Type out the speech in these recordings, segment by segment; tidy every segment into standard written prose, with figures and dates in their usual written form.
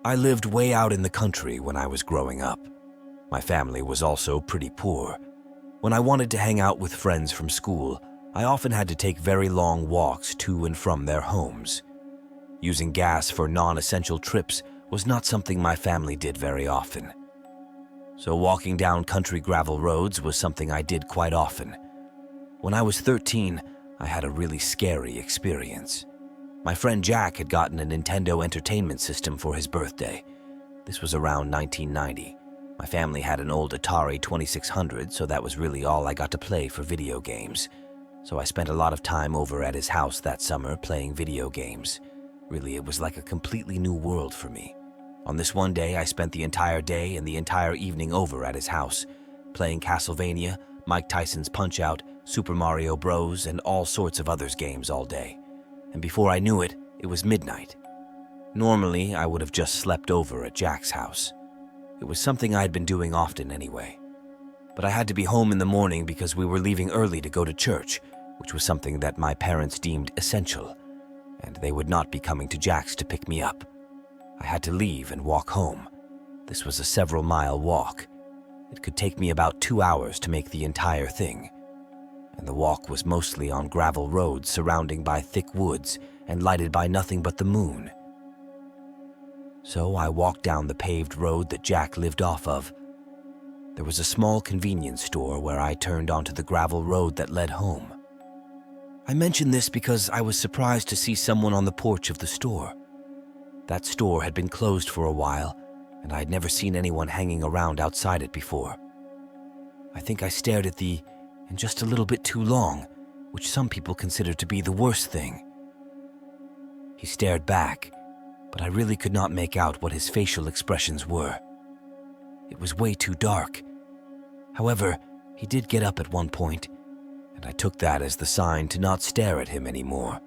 I lived way out in the country when I was growing up. My family was also pretty poor. When I wanted to hang out with friends from school, I often had to take very long walks to and from their homes. Using gas for non-essential trips was not something my family did very often. So walking down country gravel roads was something I did quite often. When I was 13, I had a really scary experience. My friend Jack had gotten a Nintendo Entertainment System for his birthday. This was around 1990. My family had an old Atari 2600, so that was really all I got to play for video games. So I spent a lot of time over at his house that summer playing video games. Really, it was like a completely new world for me. On this one day, I spent the entire day and the entire evening over at his house, playing Castlevania, Mike Tyson's Punch-Out, Super Mario Bros., and all sorts of others games all day. And before I knew it, it was midnight. Normally, I would have just slept over at Jack's house. It was something I had been doing often anyway. But I had to be home in the morning because we were leaving early to go to church, which was something that my parents deemed essential, and they would not be coming to Jack's to pick me up. I had to leave and walk home. This was a several-mile walk. It could take me about 2 hours to make the entire thing. And the walk was mostly on gravel roads surrounded by thick woods and lighted by nothing but the moon. So I walked down the paved road that Jack lived off of. There was a small convenience store where I turned onto the gravel road that led home. I mention this because I was surprised to see someone on the porch of the store. That store had been closed for a while, and I had never seen anyone hanging around outside it before. I think I stared at and just a little bit too long, which some people consider to be the worst thing. He stared back, but I really could not make out what his facial expressions were. It was way too dark. However, he did get up at one point, and I took that as the sign to not stare at him anymore.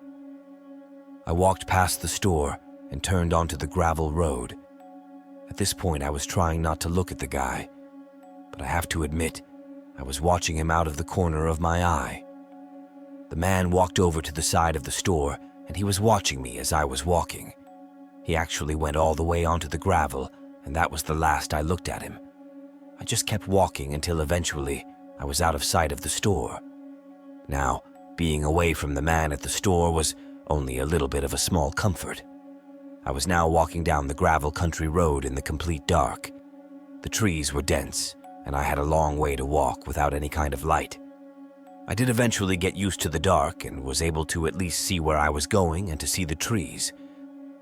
I walked past the store and turned onto the gravel road. At this point, I was trying not to look at the guy, but I have to admit, I was watching him out of the corner of my eye. The man walked over to the side of the store, and he was watching me as I was walking. He actually went all the way onto the gravel, and that was the last I looked at him. I just kept walking until eventually I was out of sight of the store. Now, being away from the man at the store was only a little bit of a small comfort. I was now walking down the gravel country road in the complete dark. The trees were dense, and I had a long way to walk without any kind of light. I did eventually get used to the dark and was able to at least see where I was going and to see the trees.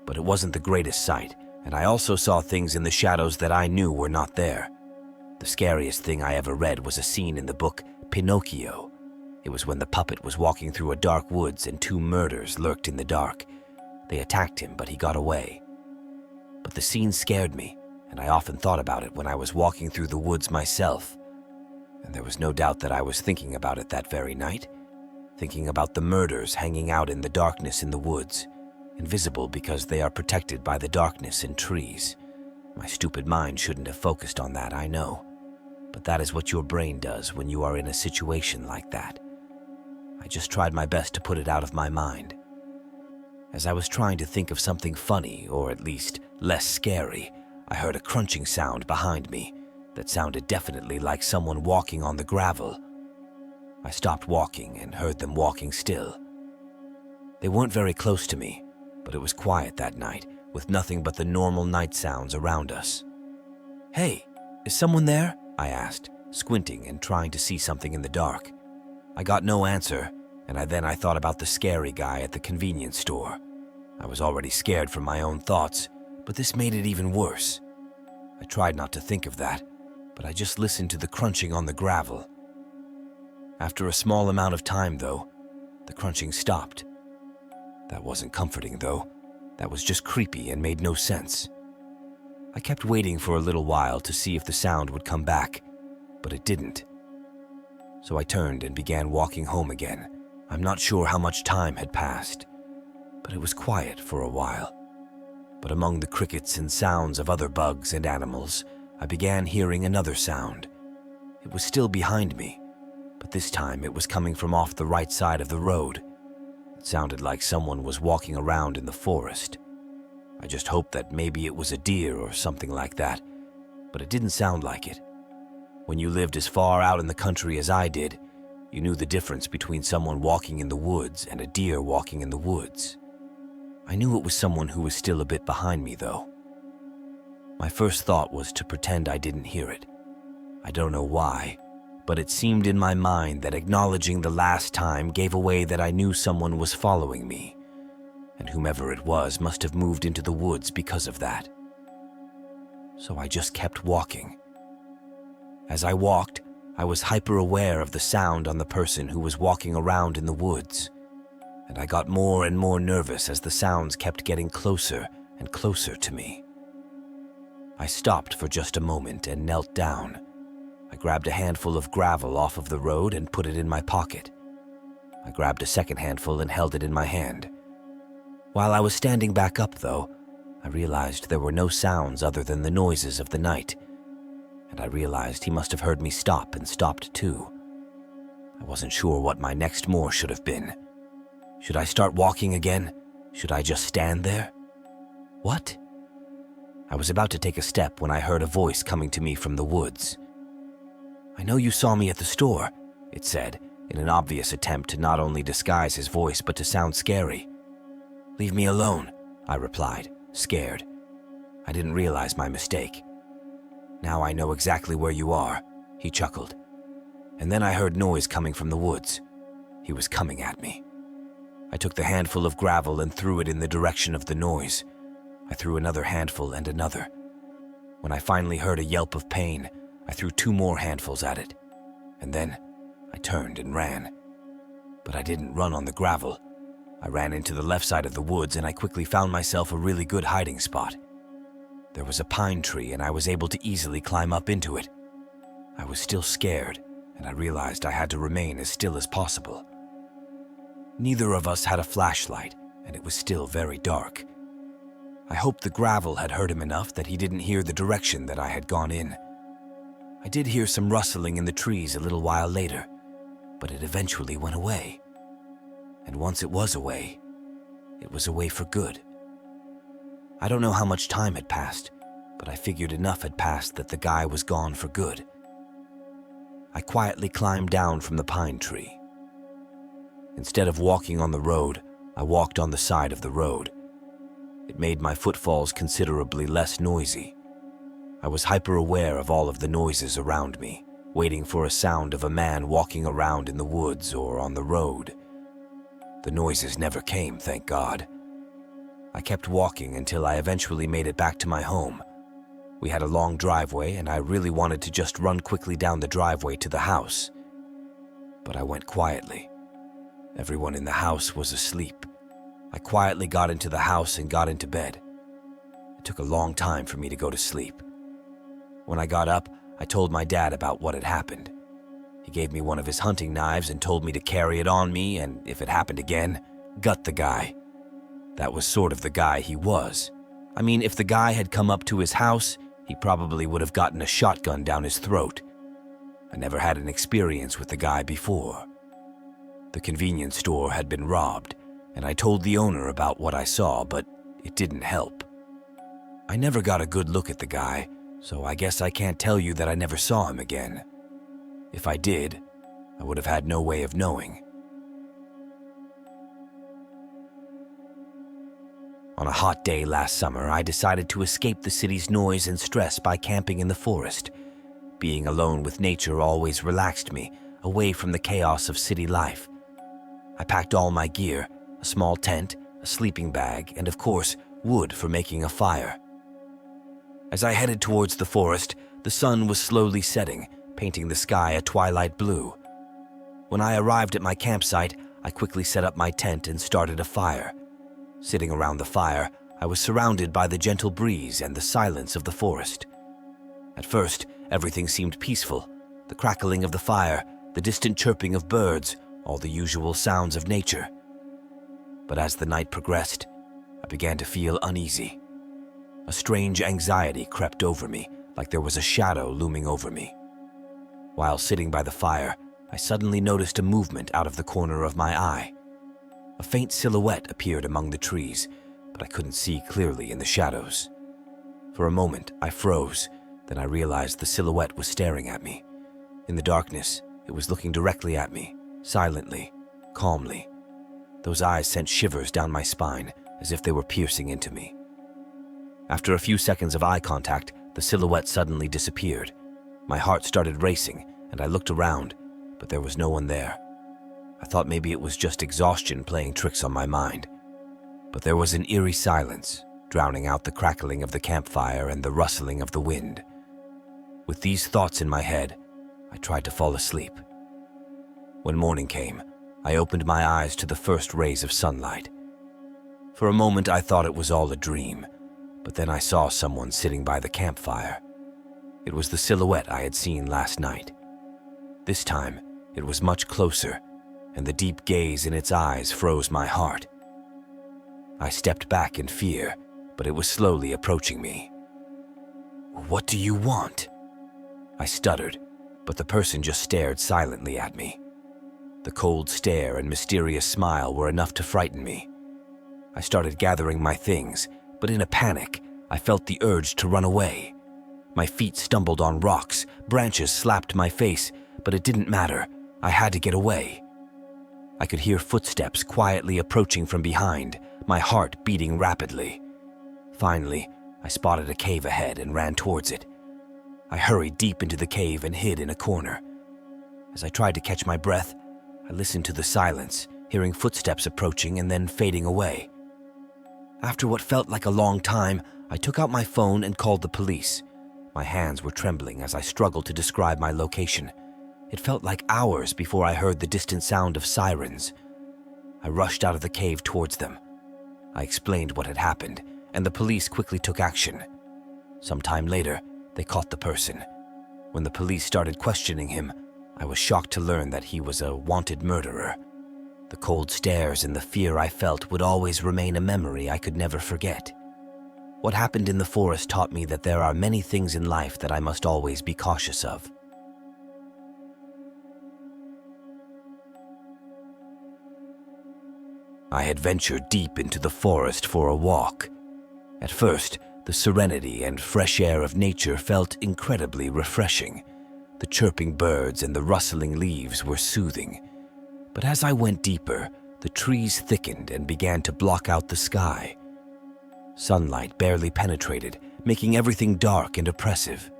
But it wasn't the greatest sight, and I also saw things in the shadows that I knew were not there. The scariest thing I ever read was a scene in the book Pinocchio. It was when the puppet was walking through a dark woods and 2 murders lurked in the dark. They attacked him, but he got away. But the scene scared me, and I often thought about it when I was walking through the woods myself. And there was no doubt that I was thinking about it that very night, thinking about the murders hanging out in the darkness in the woods, invisible because they are protected by the darkness and trees. My stupid mind shouldn't have focused on that, I know. But that is what your brain does when you are in a situation like that. I just tried my best to put it out of my mind. As I was trying to think of something funny, or at least less scary, I heard a crunching sound behind me that sounded definitely like someone walking on the gravel. I stopped walking and heard them walking still. They weren't very close to me, but it was quiet that night, with nothing but the normal night sounds around us. "Hey, is someone there?" I asked, squinting and trying to see something in the dark. I got no answer, and I thought about the scary guy at the convenience store. I was already scared from my own thoughts, but this made it even worse. I tried not to think of that, but I just listened to the crunching on the gravel. After a small amount of time, though, the crunching stopped. That wasn't comforting, though. That was just creepy and made no sense. I kept waiting for a little while to see if the sound would come back, but it didn't. So I turned and began walking home again. I'm not sure how much time had passed, but it was quiet for a while. But among the crickets and sounds of other bugs and animals, I began hearing another sound. It was still behind me, but this time it was coming from off the right side of the road. It sounded like someone was walking around in the forest. I just hoped that maybe it was a deer or something like that, but it didn't sound like it. When you lived as far out in the country as I did, you knew the difference between someone walking in the woods and a deer walking in the woods. I knew it was someone who was still a bit behind me, though. My first thought was to pretend I didn't hear it. I don't know why, but it seemed in my mind that acknowledging the last time gave away that I knew someone was following me, and whomever it was must have moved into the woods because of that. So I just kept walking. As I walked, I was hyper-aware of the sound on the person who was walking around in the woods, and I got more and more nervous as the sounds kept getting closer and closer to me. I stopped for just a moment and knelt down. I grabbed a handful of gravel off of the road and put it in my pocket. I grabbed a second handful and held it in my hand. While I was standing back up, though, I realized there were no sounds other than the noises of the night, and I realized he must have heard me stop and stopped too. I wasn't sure what my next more should have been. Should I start walking again? Should I just stand there? What? I was about to take a step when I heard a voice coming to me from the woods. "I know you saw me at the store," it said, in an obvious attempt to not only disguise his voice but to sound scary. "Leave me alone," I replied, scared. I didn't realize my mistake. "Now I know exactly where you are," he chuckled. And then I heard noise coming from the woods. He was coming at me. I took the handful of gravel and threw it in the direction of the noise. I threw another handful and another. When I finally heard a yelp of pain, I threw 2 more handfuls at it. And then I turned and ran. But I didn't run on the gravel. I ran into the left side of the woods and I quickly found myself a really good hiding spot. There was a pine tree and I was able to easily climb up into it. I was still scared, and I realized I had to remain as still as possible. Neither of us had a flashlight, and it was still very dark. I hoped the gravel had hurt him enough that he didn't hear the direction that I had gone in. I did hear some rustling in the trees a little while later, but it eventually went away. And once it was away for good. I don't know how much time had passed, but I figured enough had passed that the guy was gone for good. I quietly climbed down from the pine tree. Instead of walking on the road, I walked on the side of the road. It made my footfalls considerably less noisy. I was hyper-aware of all of the noises around me, waiting for a sound of a man walking around in the woods or on the road. The noises never came, thank God. I kept walking until I eventually made it back to my home. We had a long driveway, and I really wanted to just run quickly down the driveway to the house. But I went quietly. Everyone in the house was asleep. I quietly got into the house and got into bed. It took a long time for me to go to sleep. When I got up, I told my dad about what had happened. He gave me one of his hunting knives and told me to carry it on me, and if it happened again, gut the guy. That was sort of the guy he was. I mean, if the guy had come up to his house, he probably would have gotten a shotgun down his throat. I never had an experience with the guy before. The convenience store had been robbed, and I told the owner about what I saw, but it didn't help. I never got a good look at the guy, so I guess I can't tell you that I never saw him again. If I did, I would have had no way of knowing. On a hot day last summer, I decided to escape the city's noise and stress by camping in the forest. Being alone with nature always relaxed me, away from the chaos of city life. I packed all my gear, a small tent, a sleeping bag, and of course, wood for making a fire. As I headed towards the forest, the sun was slowly setting, painting the sky a twilight blue. When I arrived at my campsite, I quickly set up my tent and started a fire. Sitting around the fire, I was surrounded by the gentle breeze and the silence of the forest. At first, everything seemed peaceful. The crackling of the fire, the distant chirping of birds, all the usual sounds of nature. But as the night progressed, I began to feel uneasy. A strange anxiety crept over me, like there was a shadow looming over me. While sitting by the fire, I suddenly noticed a movement out of the corner of my eye. A faint silhouette appeared among the trees, but I couldn't see clearly in the shadows. For a moment, I froze, then I realized the silhouette was staring at me. In the darkness, it was looking directly at me, silently, calmly. Those eyes sent shivers down my spine, as if they were piercing into me. After a few seconds of eye contact, the silhouette suddenly disappeared. My heart started racing, and I looked around, but there was no one there. I thought maybe it was just exhaustion playing tricks on my mind. But there was an eerie silence, drowning out the crackling of the campfire and the rustling of the wind. With these thoughts in my head, I tried to fall asleep. When morning came, I opened my eyes to the first rays of sunlight. For a moment, I thought it was all a dream, but then I saw someone sitting by the campfire. It was the silhouette I had seen last night. This time, it was much closer, and the deep gaze in its eyes froze my heart. I stepped back in fear, but it was slowly approaching me. "What do you want?" I stuttered, but the person just stared silently at me. The cold stare and mysterious smile were enough to frighten me. I started gathering my things, but in a panic, I felt the urge to run away. My feet stumbled on rocks, branches slapped my face, but it didn't matter. I had to get away. I could hear footsteps quietly approaching from behind, my heart beating rapidly. Finally, I spotted a cave ahead and ran towards it. I hurried deep into the cave and hid in a corner. As I tried to catch my breath, I listened to the silence, hearing footsteps approaching and then fading away. After what felt like a long time, I took out my phone and called the police. My hands were trembling as I struggled to describe my location. It felt like hours before I heard the distant sound of sirens. I rushed out of the cave towards them. I explained what had happened, and the police quickly took action. Some time later, they caught the person. When the police started questioning him, I was shocked to learn that he was a wanted murderer. The cold stares and the fear I felt would always remain a memory I could never forget. What happened in the forest taught me that there are many things in life that I must always be cautious of. I had ventured deep into the forest for a walk. At first, the serenity and fresh air of nature felt incredibly refreshing. The chirping birds and the rustling leaves were soothing. But as I went deeper, the trees thickened and began to block out the sky. Sunlight barely penetrated, making everything dark and oppressive.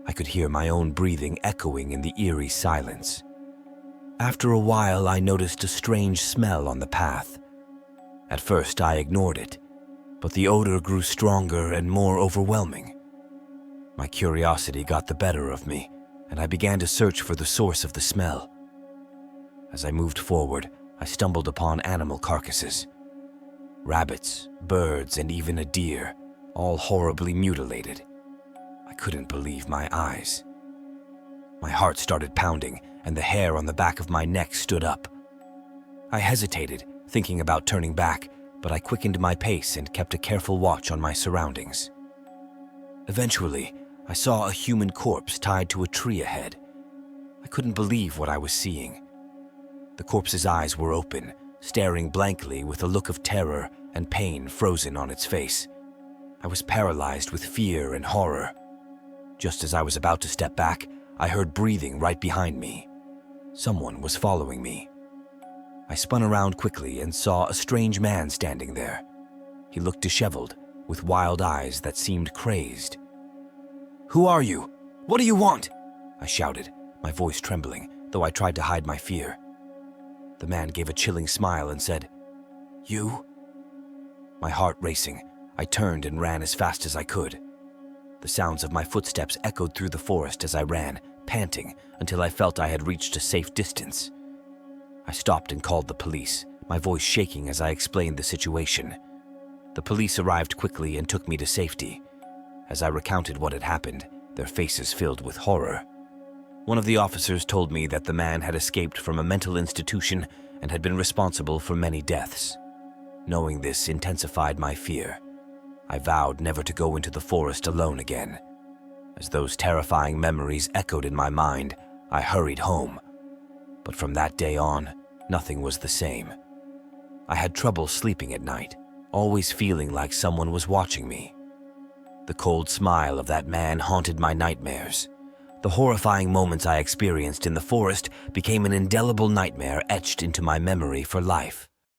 I could hear my own breathing echoing in the eerie silence. After a while, I noticed a strange smell on the path. At first, I ignored it, but the odor grew stronger and more overwhelming. My curiosity got the better of me, and I began to search for the source of the smell. As I moved forward, I stumbled upon animal carcasses. Rabbits, birds, and even a deer, all horribly mutilated. I couldn't believe my eyes. My heart started pounding, and the hair on the back of my neck stood up. I hesitated, thinking about turning back, but I quickened my pace and kept a careful watch on my surroundings. Eventually, I saw a human corpse tied to a tree ahead. I couldn't believe what I was seeing. The corpse's eyes were open, staring blankly with a look of terror and pain frozen on its face. I was paralyzed with fear and horror. Just as I was about to step back, I heard breathing right behind me. Someone was following me. I spun around quickly and saw a strange man standing there. He looked disheveled, with wild eyes that seemed crazed. "Who are you? What do you want?" I shouted, my voice trembling, though I tried to hide my fear. The man gave a chilling smile and said, "You?" My heart racing, I turned and ran as fast as I could. The sounds of my footsteps echoed through the forest as I ran, panting, until I felt I had reached a safe distance. I stopped and called the police, my voice shaking as I explained the situation. The police arrived quickly and took me to safety. As I recounted what had happened, their faces filled with horror. One of the officers told me that the man had escaped from a mental institution and had been responsible for many deaths. Knowing this intensified my fear. I vowed never to go into the forest alone again. As those terrifying memories echoed in my mind, I hurried home. But from that day on, nothing was the same. I had trouble sleeping at night, always feeling like someone was watching me. The cold smile of that man haunted my nightmares. The horrifying moments I experienced in the forest became an indelible nightmare etched into my memory for life.